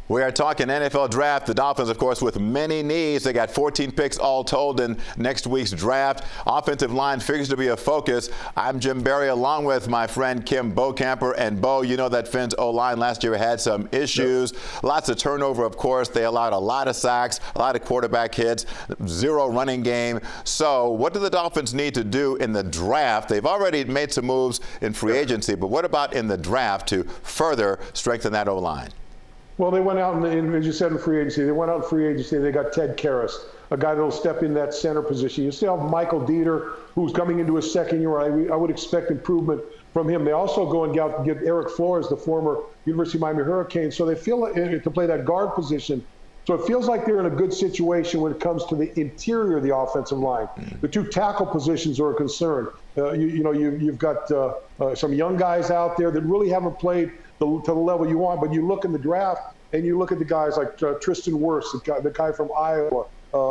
We are talking NFL draft. The Dolphins, of course, with many needs. They got 14 picks all told in next week's draft. Offensive line figures to be a focus. I'm Jim Barry, along with my friend Kim Bokamper. And Bo, you know that Finn's O-line last year had some issues. Lots of turnover, of course. They allowed a lot of sacks, a lot of quarterback hits, zero running game. So what do the Dolphins need to do in the draft? They've already made some moves in free agency, but what about in the draft to further strengthen that O-line? Well, they went out, as you said, in free agency. They went out in free agency. They got Ted Karras, a guy that will step in that center position. You still have Michael Dieter, who's coming into his second year. I would expect improvement from him. They also go and get Eric Flores, the former University of Miami Hurricane. So they feel to play that guard position. So it feels like they're in a good situation when it comes to the interior of the offensive line. The two tackle positions are a concern. You've got some young guys out there that really haven't played to the level you want, but you look in the draft and you look at the guys like Tristan Wirfs, the guy from Iowa,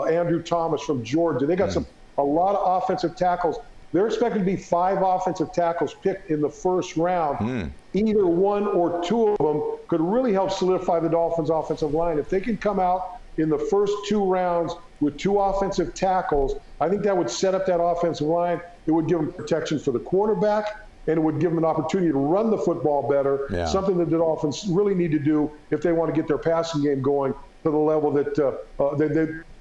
Andrew Thomas from Georgia. They got a lot of offensive tackles. They're expected to be 5 offensive tackles picked in the first round. Either one or two of them could really help solidify the Dolphins' offensive line. If they can come out in the first 2 rounds with 2 offensive tackles, I think that would set up that offensive line. It would give them protection for the quarterback, and it would give them an opportunity to run the football better, something that the Dolphins really need to do if they want to get their passing game going to the level that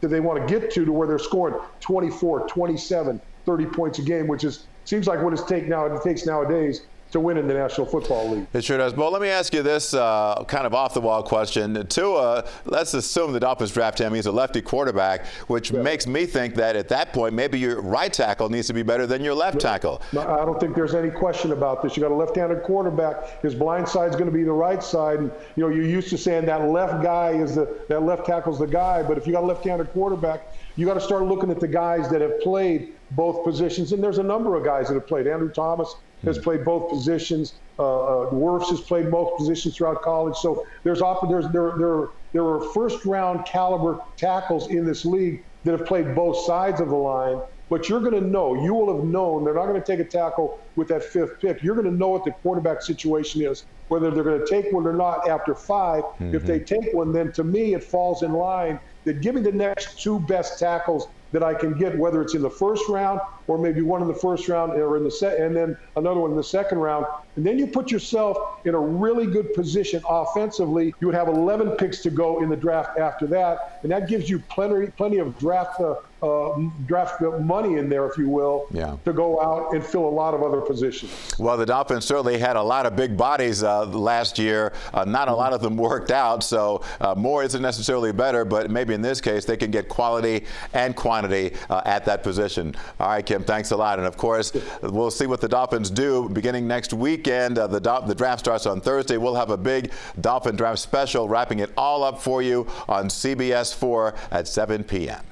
they want to get to where they're scoring 24, 27, 30 points a game, which seems like what it takes nowadays to win in the National Football League. It sure does. Well, let me ask you this kind of off-the-wall question. Tua, let's assume the Dolphins draft him. He's a lefty quarterback, which makes me think that at that point, maybe your right tackle needs to be better than your left tackle. No, I don't think there's any question about this. You got a left-handed quarterback. His blind side's going to be the right side. And, you're used to saying that left tackle's the guy. But if you got a left-handed quarterback, you got to start looking at the guys that have played both positions. And there's a number of guys that have played. Andrew Thomas has played both positions. Wirfs has played both positions throughout college. So there are first-round caliber tackles in this league that have played both sides of the line. But you will have known they're not going to take a tackle with that 5th pick. You're going to know what the quarterback situation is, whether they're going to take one or not after 5. If they take one, then to me it falls in line that give me the next 2 best tackles that I can get, whether it's in the first round or maybe one in the first round or in the and then another one in the second round. And then you put yourself in a really good position offensively. You would have 11 picks to go in the draft after that, and that gives you plenty of draft money in there, if you will, to go out and fill a lot of other positions. Well, the Dolphins certainly had a lot of big bodies last year. Not a lot of them worked out, so more isn't necessarily better, but maybe in this case they can get quality and quantity at that position. All right, Kim, thanks a lot. And of course, we'll see what the Dolphins do beginning next weekend. The draft starts on Thursday. We'll have a big Dolphin draft special, wrapping it all up for you on CBS 4 at 7 p.m.